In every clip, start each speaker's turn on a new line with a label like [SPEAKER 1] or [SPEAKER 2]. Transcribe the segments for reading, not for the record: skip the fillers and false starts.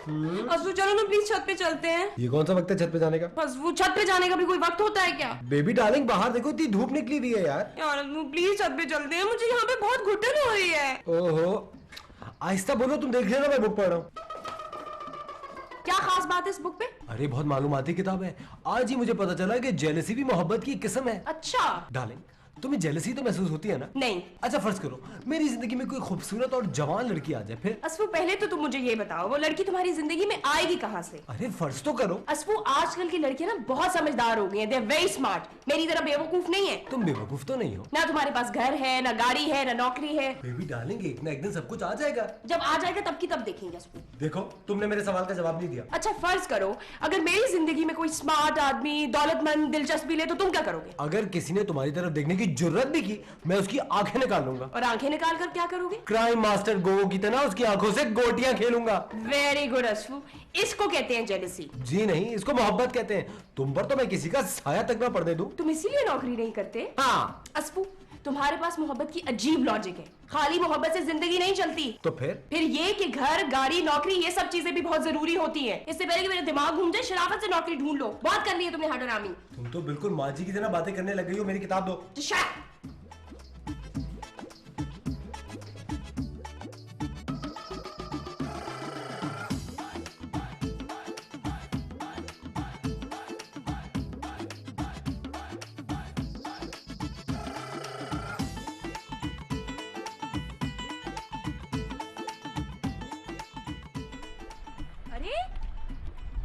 [SPEAKER 1] असफू चलो ना प्लीज छत पे चलते हैं।
[SPEAKER 2] ये कौन सा वक्त है छत पे जाने का?
[SPEAKER 1] असफू छत पे जाने का भी कोई वक्त होता है क्या?
[SPEAKER 2] बेबी डार्लिंग बाहर देखो, इतनी धूप निकली हुई है यार।
[SPEAKER 1] यार असफू प्लीज छत पे चलते हैं, मुझे यहाँ पे बहुत घुटन हो रही है।
[SPEAKER 2] ओहो, आहिस्ता बोलो, तुम देख लेना मैं बुक पढ़ रहा हूँ।
[SPEAKER 1] क्या खास बात है इस बुक पे?
[SPEAKER 2] अरे बहुत मालूमाती किताब है। आज ही मुझे पता चला कि जेलसी भी मोहब्बत की एक किस्म है।
[SPEAKER 1] अच्छा
[SPEAKER 2] डार्लिंग, तुम्हें जेलसी तो महसूस होती है ना?
[SPEAKER 1] नहीं।
[SPEAKER 2] अच्छा फर्ज करो मेरी जिंदगी में कोई खूबसूरत और जवान लड़की आ जाए, फिर?
[SPEAKER 1] असफू पहले तो तुम मुझे ये बताओ, वो लड़की तुम्हारी जिंदगी में आएगी कहाँ से?
[SPEAKER 2] अरे फर्ज तो करो।
[SPEAKER 1] असफू आजकल की लड़कियां ना बहुत समझदार हो गई हैं, दे आर वेरी स्मार्ट, मेरी तरह बेवकूफ नहीं है।
[SPEAKER 2] तुम बेवकूफ तो नहीं हो
[SPEAKER 1] ना तुम्हारे पास घर है, ना गाड़ी है, ना नौकरी है।
[SPEAKER 2] बेबी डार्लिंग, एक ना एक दिन सब कुछ आ जाएगा।
[SPEAKER 1] जब आ जाएगा तब की तब देखेंगे असफू।
[SPEAKER 2] देखो तुमने मेरे सवाल का जवाब नहीं दिया।
[SPEAKER 1] अच्छा फर्ज करो अगर मेरी जिंदगी में कोई स्मार्ट आदमी, दौलतमंद, दिलचस्पी ले तो तुम क्या करोगे?
[SPEAKER 2] अगर किसी ने तुम्हारी तरफ देखने की जुर्रत भी की, मैं उसकी आंखें निकाल लूंगा।
[SPEAKER 1] और आंखें निकाल कर क्या करोगे?
[SPEAKER 2] क्राइम मास्टर गोगो की तरह उसकी आंखों से गोटियां खेलूंगा।
[SPEAKER 1] वेरी गुड असफू, इसको कहते हैं जेलसी।
[SPEAKER 2] जी नहीं, इसको मोहब्बत कहते हैं। तुम पर तो मैं किसी का साया तक ना पड़ने दूं।
[SPEAKER 1] तुम इसीलिए नौकरी नहीं करते?
[SPEAKER 2] हाँ।
[SPEAKER 1] असफू तुम्हारे पास मोहब्बत की अजीब लॉजिक है, खाली मोहब्बत से जिंदगी नहीं चलती।
[SPEAKER 2] तो फिर
[SPEAKER 1] ये कि घर, गाड़ी, नौकरी, ये सब चीजें भी बहुत जरूरी होती हैं। इससे पहले कि मेरा दिमाग घूम जाए, शराफत से नौकरी ढूंढ लो। बहुत कर ली है तुमने हटरामी।
[SPEAKER 2] तुम तो बिल्कुल माँ जी की तरह बातें करने लग गई हो। मेरी किताब दो।
[SPEAKER 1] तो शट। अरे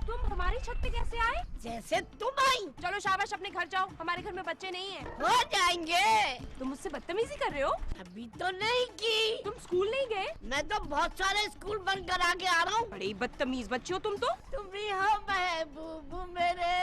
[SPEAKER 1] तुम हमारी छत पे कैसे आए?
[SPEAKER 3] जैसे तुम आई।
[SPEAKER 1] चलो शाबाश, अपने घर जाओ, हमारे घर में बच्चे नहीं हैं।
[SPEAKER 3] हो जाएंगे।
[SPEAKER 1] तुम मुझसे बदतमीजी कर रहे हो?
[SPEAKER 3] अभी तो नहीं की।
[SPEAKER 1] तुम स्कूल नहीं गए?
[SPEAKER 3] मैं तो बहुत सारे स्कूल बंद करा के आ रहा हूँ।
[SPEAKER 1] बड़े बदतमीज बच्चे हो तुम तो।
[SPEAKER 3] तुम भी हो महबूब मेरे,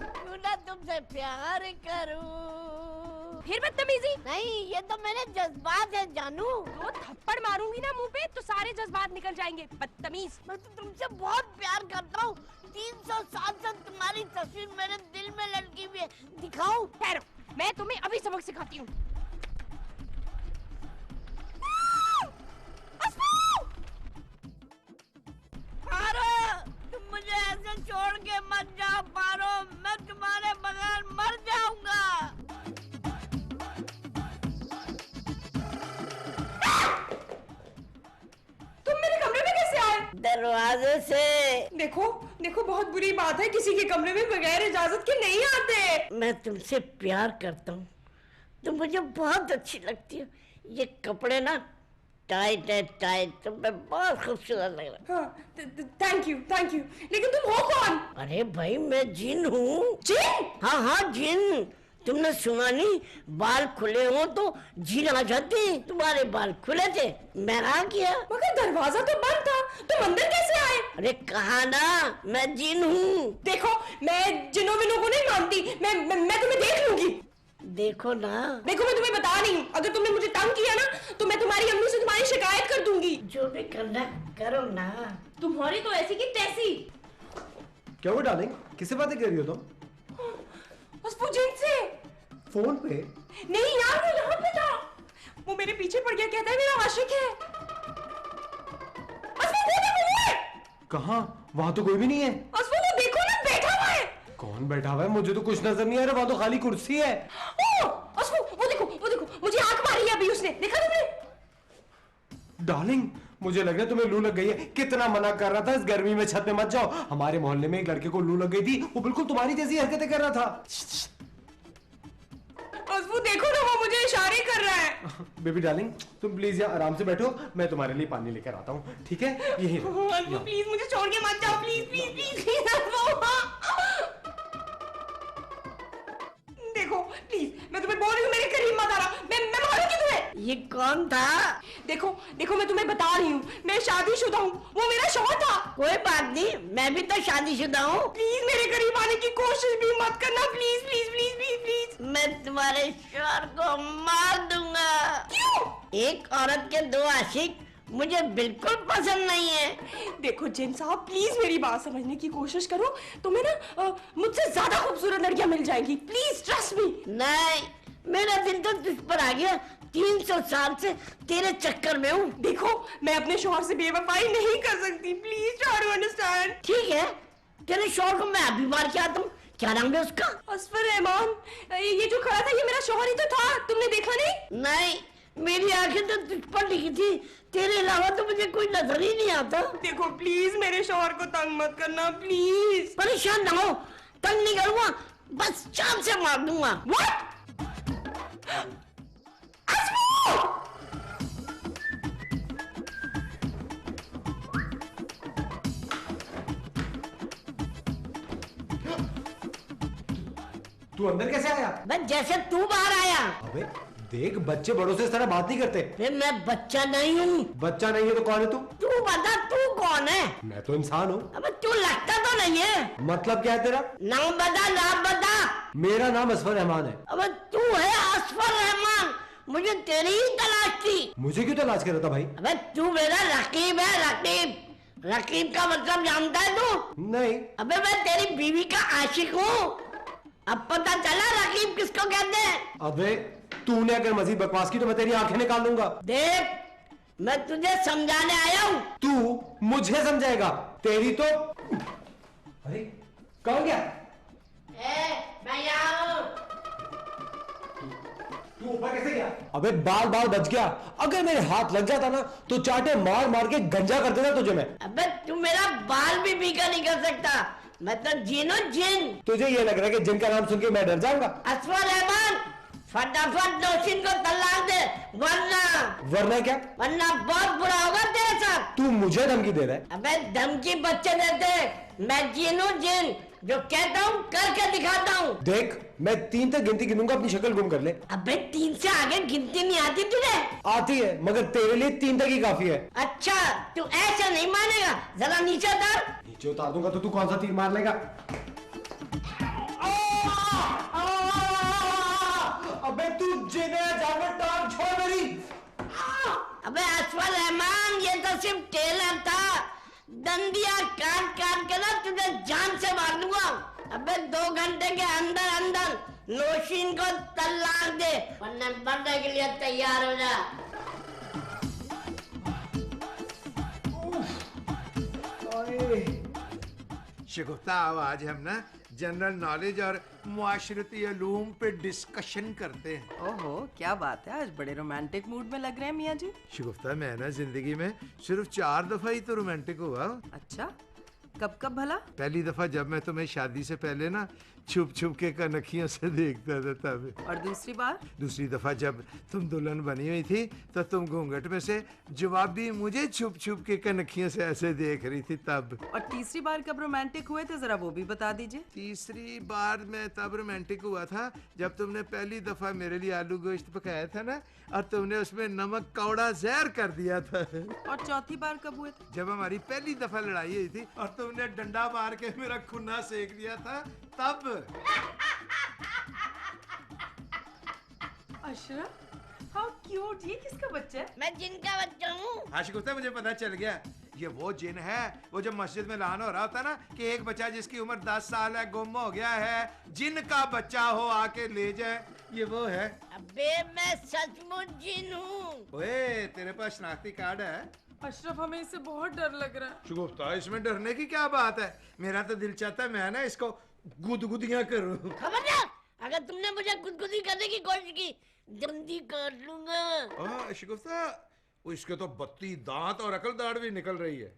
[SPEAKER 3] क्यों ना तुमसे प्यार करूं।
[SPEAKER 1] फिर बदतमीजी?
[SPEAKER 3] नहीं, ये तो मेरे जज्बात है जानू।
[SPEAKER 1] दो थप्पड़ मारूंगी ना मुंह पे तो सारे जज्बात निकल जाएंगे, बदतमीज।
[SPEAKER 3] मैं तो तुमसे बहुत प्यार करता हूँ। 300 साल से तुम्हारी तस्वीर मेरे दिल में लटकी हुई है। दिखाऊं?
[SPEAKER 1] ठहरो, मैं तुम्हें अभी सबक सिखाती हूँ।
[SPEAKER 3] पारो, तुम मुझे ऐसे छोड़ के मत जाओ पारो, मैं तुम्हारे बगैर मर जाऊंगा।
[SPEAKER 1] तुम मेरे कमरे में कैसे आए?
[SPEAKER 3] दरवाजे से।
[SPEAKER 1] देखो देखो, बहुत बुरी बात है, किसी के कमरे में बगैर इजाजत के नहीं आते।
[SPEAKER 3] मैं तुमसे प्यार करता हूँ, तुम मुझे बहुत अच्छी लगती हो। ये कपड़े ना टाइट है, टाइट, तुम पे बहुत खूबसूरत लग रहा है।
[SPEAKER 1] हाँ, थैंक यू थैंक यू। लेकिन तुम हो कौन?
[SPEAKER 3] अरे भाई मैं जिन हूँ।
[SPEAKER 1] जिन?
[SPEAKER 3] हाँ हाँ जिन। तुमने सुना नहीं, बाल खुले हो तो जिन आ जाते। तुम्हारे बाल खुले थे, मैं आ गया।
[SPEAKER 1] मगर दरवाजा तो बंद था, तुम अंदर कैसे आए?
[SPEAKER 3] अरे कहा ना मैं जिन हूँ।
[SPEAKER 1] देखो मैं जिनों विनों को नहीं मानती, मैं तुम्हें देख लूंगी।
[SPEAKER 3] देखो ना।
[SPEAKER 1] देखो मैं तुम्हें बता रही हूँ, अगर तुमने मुझे तंग किया ना तो मैं तुम्हारी अम्मी से तुम्हारी शिकायत कर दूंगी।
[SPEAKER 3] जो भी करना करो ना।
[SPEAKER 1] तुम्हारी तो ऐसी की तैसी।
[SPEAKER 2] क्या हुआ डार्लिंग, किससे बातें कर रही हो तुम?
[SPEAKER 1] उसको जिन से।
[SPEAKER 2] फोन पे?
[SPEAKER 1] नहीं यार, वो यहाँ पे था, वो मेरे पीछे पड़ गया, कहता है मेरा आशिक है।
[SPEAKER 2] कहाँ? वहाँ तो कोई भी नहीं है।
[SPEAKER 1] वो देखो ना, बैठा हुआ है।
[SPEAKER 2] कौन बैठा हुआ है? मुझे तो कुछ नजर नहीं आ रहा, वहाँ तो खाली कुर्सी है।
[SPEAKER 1] वो देखो मुझे आंख मारी है अभी उसने, देखा तुमने?
[SPEAKER 2] डार्लिंग मुझे लग रहा है तुम्हें लू लग गई है। कितना मना कर रहा था इस गर्मी में छत पे मत जाओ। हमारे मोहल्ले में एक लड़के को लू लग गई थी, वो बिल्कुल तुम्हारी जैसी हरकतें कर रहा था।
[SPEAKER 1] वो देखो ना, वो मुझे इशारे कर रहा है।
[SPEAKER 2] बेबी डार्लिंग तुम प्लीज यहाँ आराम से बैठो, मैं तुम्हारे लिए पानी लेकर आता हूँ, ठीक है? यही
[SPEAKER 1] प्लीज मुझे छोड़ के मत जाओ, प्लीज प्लीज प्लीज प्लीज। देखो प्लीज, मैं तुम्हें बोल रही हूँ, मेरे करीब मत आना, मैं मारूंगी तुम्हें।
[SPEAKER 3] ये कौन था?
[SPEAKER 1] देखो देखो, मैं तुम्हें बता रही हूँ, मैं शादीशुदा हूँ, वो मेरा शौहर था।
[SPEAKER 3] कोई बात नहीं, मैं भी तो शादीशुदा हूँ।
[SPEAKER 1] प्लीज मेरे करीब आने की कोशिश भी मत करना, please please please please please.
[SPEAKER 3] मैं तुम्हारे शौहर को मार दूंगा।
[SPEAKER 1] क्यों?
[SPEAKER 3] एक औरत के दो आशिक मुझे बिल्कुल पसंद नहीं है।
[SPEAKER 1] देखो जिन साहब, प्लीज मेरी बात समझने की कोशिश करो, तुम्हें ना मुझसे ज्यादा खूबसूरत लड़कियां मिल जाएंगी, प्लीज ट्रस्ट मी।
[SPEAKER 3] नहीं, मेरा दिल तो तुझ पर आ गया, 300 साल से तेरे चक्कर में हूँ।
[SPEAKER 1] देखो मैं अपने शौहर से बेवफाई नहीं कर सकती, प्लीज ट्राई टू अंडरस्टैंड।
[SPEAKER 3] ठीक है, तेरे शौहर को मैं अभी मार के आता हूँ। क्या नाम है उसका?
[SPEAKER 1] असफर रहमान। ये जो खड़ा था ये मेरा शौहर ही तो था, तुमने देखा नहीं?
[SPEAKER 3] नहीं, मेरी आंखें तो तुझ पर लिखी थी, तेरे अलावा तो मुझे कोई नजर ही नहीं आता।
[SPEAKER 1] देखो प्लीज मेरे शौहर को तंग मत करना प्लीज।
[SPEAKER 3] परेशान ना हो, तंग नहीं करूंगा, बस चाम से मार दूंगा।
[SPEAKER 1] What?
[SPEAKER 2] तू अंदर कैसे आया?
[SPEAKER 3] बस जैसे तू बाहर आया।
[SPEAKER 2] अबे देख, बच्चे बड़ों से इस तरह बात नहीं करते।
[SPEAKER 3] फिर मैं बच्चा नहीं हूँ।
[SPEAKER 2] बच्चा नहीं है तो कौन है तू?
[SPEAKER 3] तू बता, तू कौन है?
[SPEAKER 2] मैं तो इंसान हूँ।
[SPEAKER 3] अबे तू लगता तो नहीं है।
[SPEAKER 2] मतलब क्या है तेरा?
[SPEAKER 3] नाम बता, नाम बता।
[SPEAKER 2] मेरा नाम असफर रहमान है।
[SPEAKER 3] अबे तू है असफर रहमान, मुझे तेरी ही तलाश थी।
[SPEAKER 2] मुझे क्यों तलाश कर रहा था भाई?
[SPEAKER 3] अबे तू मेरा रकीब है, रकीब। रकीब का मतलब जानता है तू?
[SPEAKER 2] नहीं।
[SPEAKER 3] अबे मैं तेरी बीवी का आशिक हूँ। अब पता चला रकीब किसको कहते हैं।
[SPEAKER 2] अबे तूने अगर मजीद बकवास की तो मैं तेरी आंखें निकाल दूंगा।
[SPEAKER 3] देख, मैं तुझे समझाने आया हूँ।
[SPEAKER 2] तू मुझे समझाएगा? तेरी तो अरे कौन गया?
[SPEAKER 3] मैं यहाँ हूँ।
[SPEAKER 2] तू ऊपर कैसे गया? अबे बाल बाल बच गया। अगर मेरे हाथ लग जाता ना तो चाटे मार मार के गंजा कर देता तुझे मैं।
[SPEAKER 3] अबे तू मेरा बाल भी बीका नहीं कर सकता, मैं तो जिन हूँ, जिन।
[SPEAKER 2] तुझे ये लग रहा है कि जिनका नाम सुन के मैं डर जाऊंगा?
[SPEAKER 3] असफर रहमान, फटाफट नौशीन को तलाक दे,
[SPEAKER 2] वरना क्या?
[SPEAKER 3] वरना बहुत बुरा होगा तेरे साथ।
[SPEAKER 2] तू मुझे धमकी दे रहा है?
[SPEAKER 3] अबे धमकी बच्चे देते, मैं जिन हूँ, जिन। जो कहता हूँ करके दिखाता हूँ।
[SPEAKER 2] देख, मैं 3 तक गिनती गिनूंगा, अपनी शक्ल गुम कर ले।
[SPEAKER 3] अबे 3 से आगे गिनती नहीं आती तुझे?
[SPEAKER 2] आती है, मगर तेरे लिए 3 तक ही काफी है।
[SPEAKER 3] अच्छा, तू ऐसे नहीं मानेगा, जरा नीचे उतार।
[SPEAKER 2] नीचे उतार दूंगा तो तू कौन सा तीर मार लेगा? अबे तू जिन है, जानवर, टांग छोड़ मेरी।
[SPEAKER 3] अबे असफर रहमान, ये तो सिर्फ टेलर था। दंदिया काट काट के ना तुझे जान से मार दूंगा। अबे 2 घंटे के अंदर अंदर नौशीन को तलाक दे, वरना मरने के लिए तैयार हो जा।
[SPEAKER 4] शगुफ्ता, आज हम ना जनरल नॉलेज और मुआशरती उलूम पे डिस्कशन करते हैं।
[SPEAKER 5] ओहो, क्या बात है, आज बड़े रोमांटिक मूड में लग रहे हैं मियाँ जी।
[SPEAKER 4] शगुफ्ता, मैं ना जिंदगी में सिर्फ 4 दफा ही तो रोमांटिक हुआ।
[SPEAKER 5] अच्छा, कब कब भला?
[SPEAKER 4] पहली दफा जब मैं तुम्हें शादी से पहले ना छुप छुप के कनखियों से देखता था तब।
[SPEAKER 5] और दूसरी बार?
[SPEAKER 4] दूसरी दफा जब तुम दुल्हन बनी हुई थी तो तुम घूंघट में से जवाबी मुझे छुप छुप के कनखियों से ऐसे देख रही थी तब।
[SPEAKER 5] और तीसरी बार कब रोमांटिक हुए थे, जरा वो भी बता दीजिए।
[SPEAKER 4] तीसरी बार मैं तब रोमांटिक हुआ था जब तुमने पहली दफा मेरे लिए आलू गोश्त पकाया था ना, और तुमने उसमें नमक कौड़ा जहर कर दिया था।
[SPEAKER 5] और चौथी बार कब हुए थे?
[SPEAKER 4] जब हमारी पहली दफा लड़ाई हुई थी और तुमने डंडा मार के मेरा खूना सेक दिया था तब।
[SPEAKER 5] अशरफ, हाउ क्यूट, ये किसका बच्चा है?
[SPEAKER 3] मैं जिनका बच्चा हूँ।
[SPEAKER 4] आशिकुफ्ता, मुझे पता चल गया, ये वो जिन है वो जब मस्जिद में लान हो रहा होता ना कि एक बच्चा जिसकी उम्र 10 साल है गुम हो गया है, जिनका बच्चा हो आके ले जाए, ये वो है।
[SPEAKER 3] अबे मैं सचमुच जिन हूँ।
[SPEAKER 4] ओए, तेरे पास शनाख्ती कार्ड है?
[SPEAKER 5] अशरफ, हमें इससे बहुत डर लग रहा है।
[SPEAKER 4] शगुफ्ता, इसमें डरने की क्या बात है? मेरा तो दिल चाहता है मैं ना इसको गुदगुदियां करूं।
[SPEAKER 3] खबरदार, अगर तुमने मुझे गुदगुदी करने की कोशिश की, जल्दी कर लूंगा।
[SPEAKER 4] शगुफ्ता, वो इसके तो 32 दांत और अकल दाढ़ भी निकल रही है।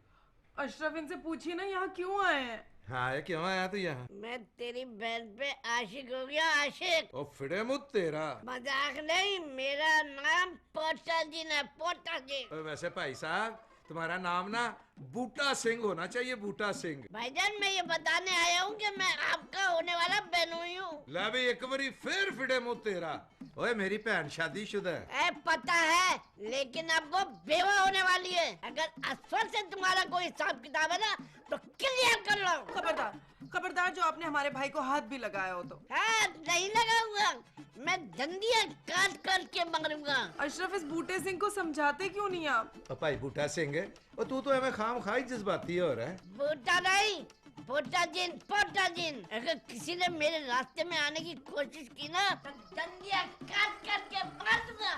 [SPEAKER 5] अशरफ, इनसे पूछिए ना यहाँ क्यों आए हैं।
[SPEAKER 4] हाँ, क्यों आया तू यहाँ?
[SPEAKER 3] मैं तेरी बहन पे आशिक हो गया, आशिक।
[SPEAKER 4] ओ फिरे मुत तेरा।
[SPEAKER 3] मजाक नहीं, मेरा नाम पोटा जिन है, पोटा जिन।
[SPEAKER 4] वैसे भाई साहब, तुम्हारा नाम ना बूटा सिंह होना चाहिए, बूटा सिंह।
[SPEAKER 3] भाईजान, मैं ये बताने आया हूँ कि मैं आपका होने वाला बहनोई हूँ।
[SPEAKER 4] ला भी एक बारी फिर फिरे मुत तेरा। ओए, मेरी बहन शादीशुदा है।
[SPEAKER 3] पता है, लेकिन अब वो बेवा होने वाली है। अगर असफर से तुम्हारा कोई हिसाब किताब है ना तो क्लियर कर लो।
[SPEAKER 5] खबरदार, खबरदार, जो आपने हमारे भाई को हाथ भी लगाया हो तो।
[SPEAKER 3] हाथ नहीं लगाऊंगा, मैं दंदियां काट कर के मारूंगा।
[SPEAKER 5] अशरफ, इस बूटे सिंह को समझाते क्यों नहीं आप?
[SPEAKER 4] भाई बूटा सिंह है, और तू तो हमें खाम खाई जज्बाती हो रहा है।
[SPEAKER 3] बूटा नहीं, पोटा जिन अगर किसी ने मेरे रास्ते में आने की कोशिश की ना तो डंडियां काट काट के मार दूंगा।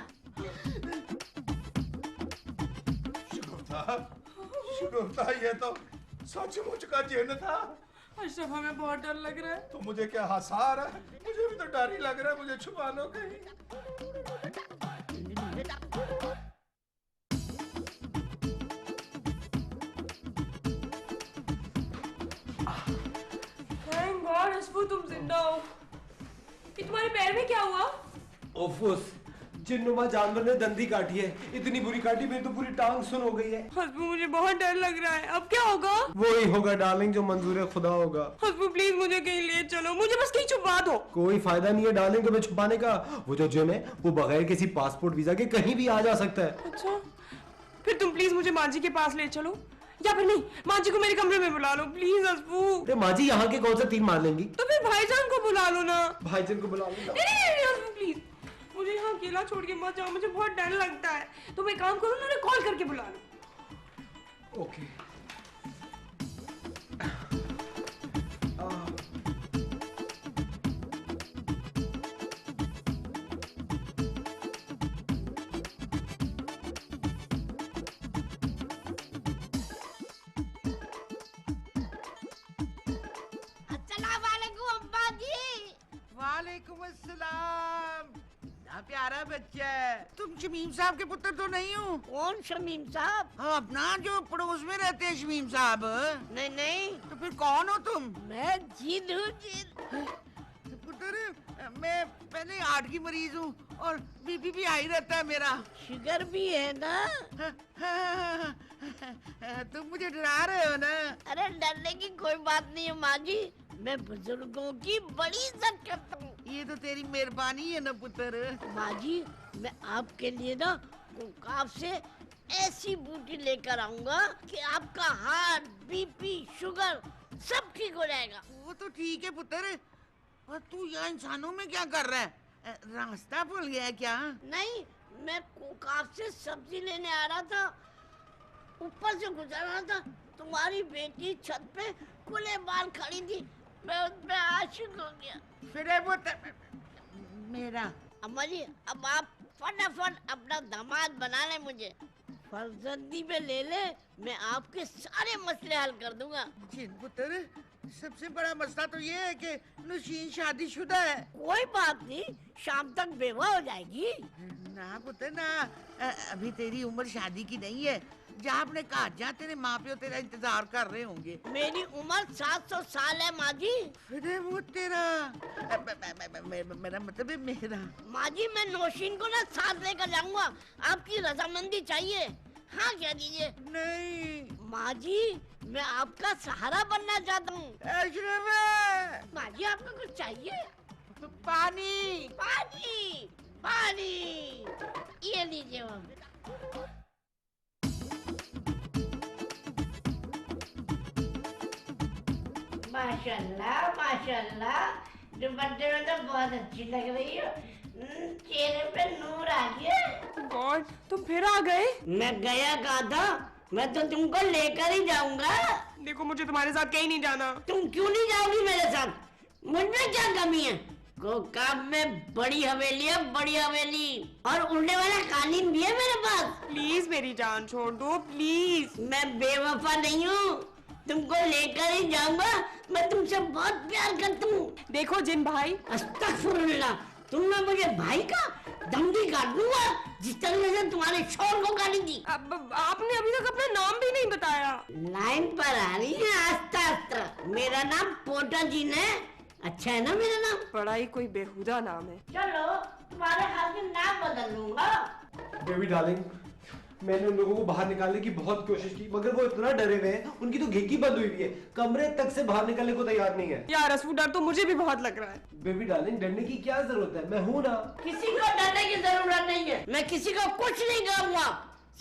[SPEAKER 4] शुगुफ्ता, ये तो सचमुच का जिन था।
[SPEAKER 5] अशरफ हमें बहुत डर लग रहा है।
[SPEAKER 4] तो मुझे क्या हंसा रहा है? मुझे भी तो डर ही लग रहा है, मुझे छुपा लो कहीं।
[SPEAKER 1] थैंक गॉड अशफू तुम जिंदा हो। ये तुम्हारे पैर में क्या हुआ?
[SPEAKER 2] उफ, उस जिन्नुमा जानवर ने दंदी काटी है, इतनी बुरी काटी मेरी तो पूरी टांग सुन हो गई है।
[SPEAKER 1] अशफू मुझे बहुत डर लग रहा है, अब क्या होगा?
[SPEAKER 2] वो ही होगा डार्लिंग जो मंजूर खुदा होगा।
[SPEAKER 1] अशफू प्लीज मुझे कहीं ले चलो, मुझे बस कहीं छुपा दो।
[SPEAKER 2] कोई फायदा नहीं है डार्लिंग तुम्हें छुपाने का। वो जो जिम है वो बगैर किसी पासपोर्ट वीजा के कहीं भी आ जा सकता है।
[SPEAKER 1] अच्छा फिर तुम प्लीज मुझे मांझी के पास ले चलो, या फिर नहीं मांझी को मेरे कमरे में बुला लो प्लीज अशफू।
[SPEAKER 2] अरे माजी यहाँ के कौन सा तीर मार लेंगी?
[SPEAKER 1] तो फिर भाईजान को बुला लो ना।
[SPEAKER 2] भाईजान को बुला लो।
[SPEAKER 1] नहीं अशफू प्लीज मुझे यहाँ अकेला छोड़ के मत जाओ, मुझे बहुत डर लगता है। तुम एक काम करो ना, उन्हें कॉल करके बुला लो।
[SPEAKER 2] ओके।
[SPEAKER 3] अस्सलाम वालेकुम अब्बा जी।
[SPEAKER 5] वालेकुम अस्सलाम। ना प्यारा बच्चा है। तुम शमीम साहब के पुत्र तो नहीं हो?
[SPEAKER 3] कौन शमीम साहब?
[SPEAKER 5] हाँ, अपना जो पड़ोस में रहते हैं शमीम साहब।
[SPEAKER 3] नहीं नहीं,
[SPEAKER 5] तो फिर कौन हो तुम?
[SPEAKER 3] मैं जिन हूँ जिन।
[SPEAKER 5] पुत्र, मैं पहले हार्ट की मरीज हूँ और बीपी भी हाई रहता है मेरा।
[SPEAKER 3] शुगर भी है ना?
[SPEAKER 5] तुम मुझे डरा रहे हो ना?
[SPEAKER 3] अरे डरने की कोई बात नहीं है माँ जी, मैं बुजुर्गों की बड़ी इज्जत करता हूँ।
[SPEAKER 5] ये तो तेरी मेहरबानी है ना पुत्र।
[SPEAKER 3] माँ जी मैं आपके लिए ना काफ से ऐसी बूटी लेकर आऊंगा कि आपका हार्ट बीपी शुगर सब ठीक हो जाएगा।
[SPEAKER 5] वो तो ठीक है पुत्र, और तू यहाँ इंसानों में क्या कर रहा है? रास्ता भूल गया है क्या?
[SPEAKER 3] नहीं, मैं काफ से सब्जी लेने आ रहा था, ऊपर से गुजर रहा था, तुम्हारी बेटी छत पे खुले बाल खड़ी थी, मैं उस पे आशिक हो गया।
[SPEAKER 5] फिर वो मेरा
[SPEAKER 3] अम्मा जी अब आप फटाफट अपना दामाद बना ले, मुझे फर्जंदी में ले ले, मैं आपके सारे मसले हल कर दूंगा।
[SPEAKER 5] जिन पुत्र, सबसे बड़ा मसला तो ये है कि नौशीन शादीशुदा है।
[SPEAKER 3] कोई बात नहीं, शाम तक बेवा हो जाएगी।
[SPEAKER 5] ना पुत्र ना, अभी तेरी उम्र शादी की नहीं है। जा अपने घर जा, तेरे माँ प्यो तेरा इंतजार कर रहे होंगे।
[SPEAKER 3] मेरी उम्र 700 साल है माँ जी।
[SPEAKER 5] फिर वो तेरा मेरा मतलब है मेरा।
[SPEAKER 3] माँ जी मैं नौशीन को ना साथ लेकर जाऊंगा, आपकी रजामंदी चाहिए। हाँ कह दीजिए।
[SPEAKER 5] नहीं
[SPEAKER 3] माँ जी मैं आपका सहारा बनना चाहता हूँ।
[SPEAKER 5] अशरफ,
[SPEAKER 3] माँ जी आपको कुछ चाहिए?
[SPEAKER 5] पानी।
[SPEAKER 3] पानी पानी, ये लीजिए वो। माशाल्लाह माशाल्लाह, दुपट्टे में तो बहुत अच्छी लग रही हो, चेहरे पे नूर आ गया।
[SPEAKER 1] गॉड तुम फिर आ गए।
[SPEAKER 3] मैं गया कहा था, मैं तो तुमको लेकर ही जाऊंगा।
[SPEAKER 1] देखो मुझे तुम्हारे साथ कहीं नहीं जाना।
[SPEAKER 3] तुम क्यों नहीं जाओगी मेरे साथ? मुझमें क्या कमी है? कोकाब में बड़ी हवेली है, बड़ी हवेली, और उड़ने वाला कालीन भी है मेरे पास।
[SPEAKER 1] प्लीज मेरी जान छोड़ दो प्लीज।
[SPEAKER 3] मैं बेवफा नहीं हूँ, तुमको लेकर ही जाऊंगा। मैं तुमसे बहुत प्यार करता हूँ।
[SPEAKER 1] देखो जिन भाई,
[SPEAKER 3] अस्तगफुरुल्लाह, तुमने मुझे भाई का दम भी काट दूंगा जिस तरह से तुम्हारे शोर को काटी थी।
[SPEAKER 1] अब आपने अभी तक अपना नाम भी नहीं बताया।
[SPEAKER 3] लाइन पर आ रही है आस्ता आस्ता। मेरा नाम पोटा जिन है, अच्छा है ना मेरा नाम?
[SPEAKER 1] बड़ा ही कोई बेहुदा नाम है।
[SPEAKER 3] चलो तुम्हारे हाथ में नाम बदल दूंगा।
[SPEAKER 2] बेबी डार्लिंग, मैंने उन लोगों को बाहर निकालने की बहुत कोशिश की, मगर वो इतना डरे हुए हैं, उनकी तो घिकी बंद हुई है, कमरे तक से बाहर निकलने को तैयार नहीं है।
[SPEAKER 1] यार अशफू डर तो मुझे भी बहुत लग रहा है।
[SPEAKER 2] बेबी डार्लिंग, डरने की क्या जरूरत है, मैं हूं ना।
[SPEAKER 3] किसी को डरने की जरूरत नहीं है, मैं किसी को कुछ नहीं करूंगा,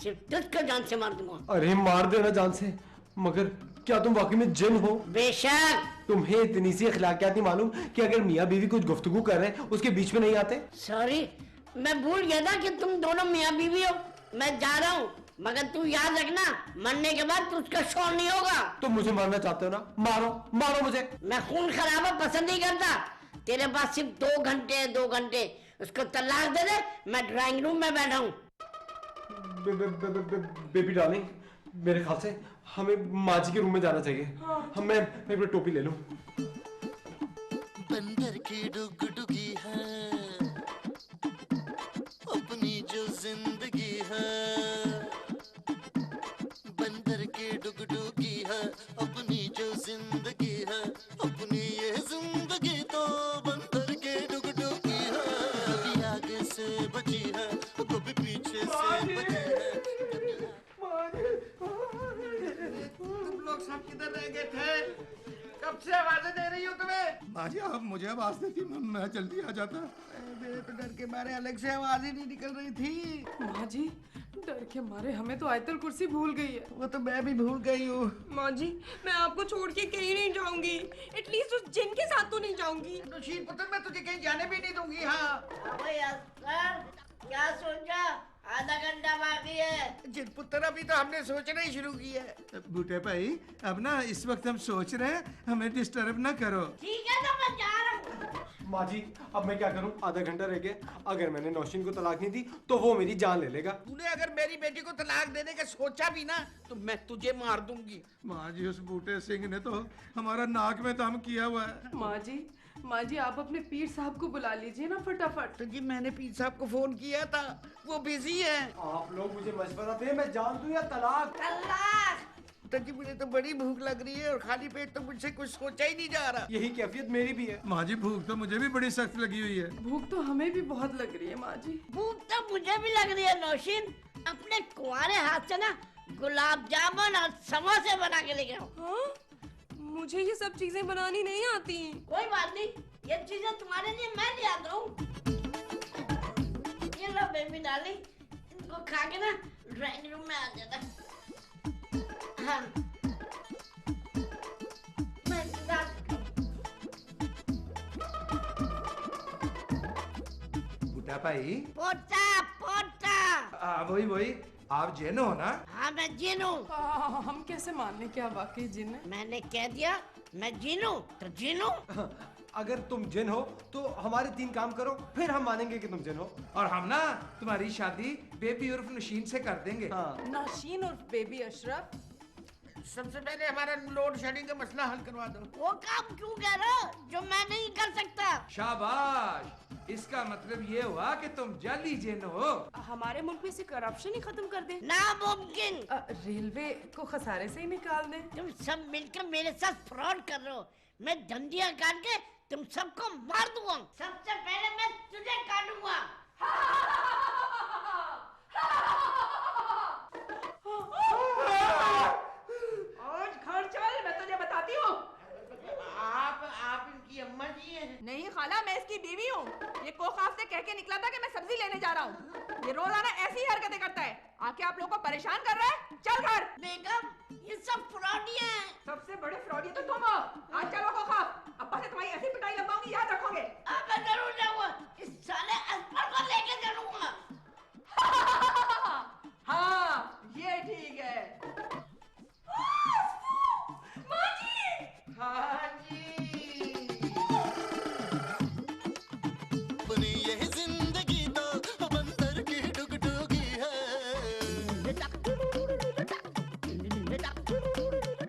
[SPEAKER 3] सिर्फ तुझको जान से मार दूंगा।
[SPEAKER 2] अरे मार देना जान से, मगर क्या तुम वाकई में जिन हो?
[SPEAKER 3] बेशक।
[SPEAKER 2] तुम्हें इतनी सी अखलाकियात नहीं मालूम कि अगर मियाँ बीवी कुछ गुफ्तगू कर रहे हैं उसके बीच में नहीं आते?
[SPEAKER 3] सॉरी, मैं भूल गया था कि तुम दोनों मियाँ बीवी हो। मैं जा रहा हूँ, मगर तू याद रखना, मरने के बाद तुझका शोर नहीं होगा।
[SPEAKER 2] तुम मुझे मारना चाहते हो ना, मारो मारो मुझे।
[SPEAKER 3] मैं खून खराबा पसंद नहीं करता। तेरे पास सिर्फ 2 घंटे है, 2 घंटे। उसको तलाक दे दे, मैं ड्राइंग रूम में बैठा हूँ।
[SPEAKER 2] बेबी डार्लिंग, मेरे ख्याल से हमें माँ जी के रूम में जाना चाहिए। मैं अपनी टोपी ले लूं।
[SPEAKER 6] बंदर की डुगडुगी है अपनी जो जिंदगी है, बंदर की डुगडुगी है अपनी जो जिंदगी है, अपनी ये जिंदगी तो बंदर के डुगडुगी है। कभी आगे से बची है, कभी पीछे से बची है।
[SPEAKER 5] तुम लोग सब किधर रह गए थे? कब से आवाजें दे रही हो तुम्हें?
[SPEAKER 4] माँ जी आप मुझे आवाज देती, मैं जल्दी आ जाता।
[SPEAKER 5] मेरे तो डर के मारे अलग से आवाज ही नहीं निकल रही थी।
[SPEAKER 1] माँ जी, डर के मारे हमें तो आयतल कुर्सी भूल गई है।
[SPEAKER 5] वो तो मैं भी भूल गई हूँ।
[SPEAKER 1] माँ जी, मैं आपको छोड़ के कहीं नहीं जाऊंगी। एटलीस्ट उस जिन के साथ तो नहीं जाऊंगी।
[SPEAKER 5] नौशीन पुत्र, मैं तुझे कहीं जाने भी नहीं दूंगी। हाँ
[SPEAKER 3] अबे यार, क्या सोचा? आधा घंटा बाकी है।
[SPEAKER 5] जिन पुत्र, अभी तो हमने सोचना ही शुरू किया है।
[SPEAKER 4] बूटे भाई अब ना इस वक्त हम सोच रहे हैं, हमें डिस्टर्ब ना करो।
[SPEAKER 3] ठीक है तो मैं जा रहा हूँ।
[SPEAKER 2] माँ जी अब मैं क्या करूं? आधा घंटा रह गया। अगर मैंने नौशीन को तलाक नहीं दी तो वो मेरी जान ले लेगा।
[SPEAKER 5] तूने अगर मेरी बेटी को तलाक देने का सोचा भी ना, तो मैं तुझे मार दूंगी।
[SPEAKER 4] माँ जी उस बूटे सिंह ने तो हमारा नाक में दम किया हुआ है।
[SPEAKER 1] माँ जी आप अपने पीर साहब को बुला लीजिए ना फटाफट।
[SPEAKER 5] तो जी मैंने पीर साहब को फोन किया था, वो बिजी है।
[SPEAKER 2] आप लोग मुझे मशवरा दें, मैं जान दूं या तलाक?
[SPEAKER 3] तलाक।
[SPEAKER 5] तो जी मुझे तो बड़ी भूख लग रही है और खाली पेट तो मुझसे कुछ सोचा ही नहीं जा रहा।
[SPEAKER 2] यही कैफियत मेरी भी है।
[SPEAKER 4] माँ जी भूख तो मुझे भी बड़ी सख्त लगी हुई है।
[SPEAKER 1] भूख तो हमें भी बहुत लग रही है माँ जी।
[SPEAKER 3] भूख तो मुझे भी लग रही है नौशीन। अपने कुंवारे हाथ से ना गुलाब जामुन और समोसे बना के लेके आओ।
[SPEAKER 1] हाँ? मुझे ये सब चीजें बनानी नहीं आती।
[SPEAKER 3] कोई बात नहीं, ये चीजें तुम्हारे लिए मैं ले आता हूँ। ये लो बेबी डार्लिंग, इनको खा के ना ड्राइंग रूम में आ जाना। हाँ। मैं इंतजार
[SPEAKER 4] बूटा भाई
[SPEAKER 3] पोटा पोटा।
[SPEAKER 4] वही आप जैन हो ना?
[SPEAKER 3] हाँ मैं जिन हूँ।
[SPEAKER 1] हम कैसे मान लें कि आप वाकई जिन है?
[SPEAKER 3] मैंने कह दिया मैं जिन हूँ तो जिन हूँ।
[SPEAKER 2] अगर तुम जिन हो तो हमारे 3 काम करो, फिर हम मानेंगे कि तुम जिन हो।
[SPEAKER 4] और हम ना तुम्हारी शादी बेबी उर्फ नशीन से कर देंगे।
[SPEAKER 2] हाँ।
[SPEAKER 1] नाशीन और बेबी अशरफ।
[SPEAKER 5] सबसे पहले हमारा लोड शेडिंग का मसला हल करवा दो।
[SPEAKER 3] वो काम क्यों कह रहे हो जो मैं नहीं कर सकता?
[SPEAKER 4] शाबाश, इसका मतलब ये हुआ कि तुम जाली जिन हो।
[SPEAKER 1] हमारे मुल्क में से करप्शन ही खत्म कर दे।
[SPEAKER 3] नामुमकिन।
[SPEAKER 1] रेलवे को खसारे से ही निकाल दे।
[SPEAKER 3] तुम सब मिलकर मेरे साथ फ्रॉड कर रहे हो। मैं डंडियां काट के तुम सबको मार दूंगा। सबसे पहले मैं तुझे काटूंगा।
[SPEAKER 1] आज घर चल, मैं तुझे बताती हूँ।
[SPEAKER 5] आप इनकी अम्मा जी हैं?
[SPEAKER 1] नहीं खाला, मैं इसकी बीवी हूँ। ये कोखाफ से कह के निकला था कि मैं सब्जी लेने जा रहा हूँ। ये रोजाना ऐसी ही हरकतें करता है, आके आप लोगों को परेशान कर रहा है। चल घर।
[SPEAKER 3] बेगम, ये सब फ्रॉडी हैं।
[SPEAKER 1] सबसे बड़े फ्रॉडी तो तुम हो। आज चलो को